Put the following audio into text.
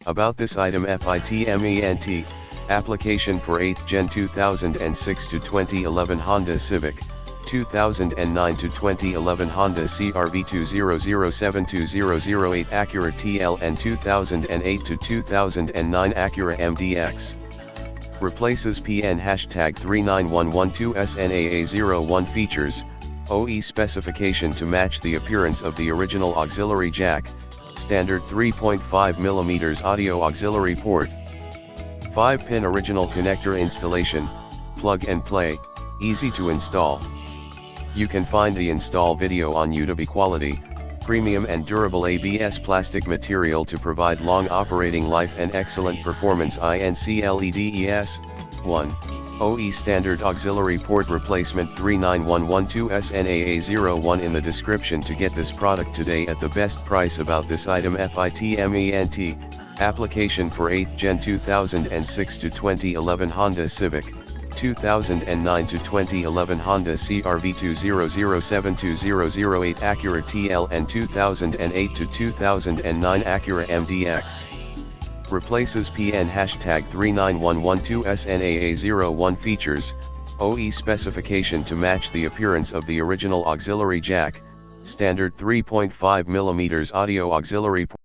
About this item FITMENT, application for 8th Gen 2006 to 2011 Honda Civic, 2009 to 2011 Honda CR-V 2007-2008 Acura TL and 2008 to 2009 Acura MDX. Replaces PN #39112 SNA-01 features, OE specification to match the appearance of the original auxiliary jack, standard 3.5mm audio auxiliary port. 5-pin original connector installation, plug and play, easy to install. You can find the install video on YouTube. Quality, premium and durable ABS plastic material to provide long operating life and excellent performance. INCLEDES, 1. OE standard auxiliary port replacement 39112 SNA-01 in the description to get this product today at the best price. About this item FITMENT, application for 8th Gen 2006 to 2011 Honda Civic, 2009 to 2011 Honda CR-V 2007-2008 Acura TL and 2008 to 2009 Acura MDX. Replaces PN #39112 SNA-01 features, OE specification to match the appearance of the original auxiliary jack, standard 3.5mm audio auxiliary port.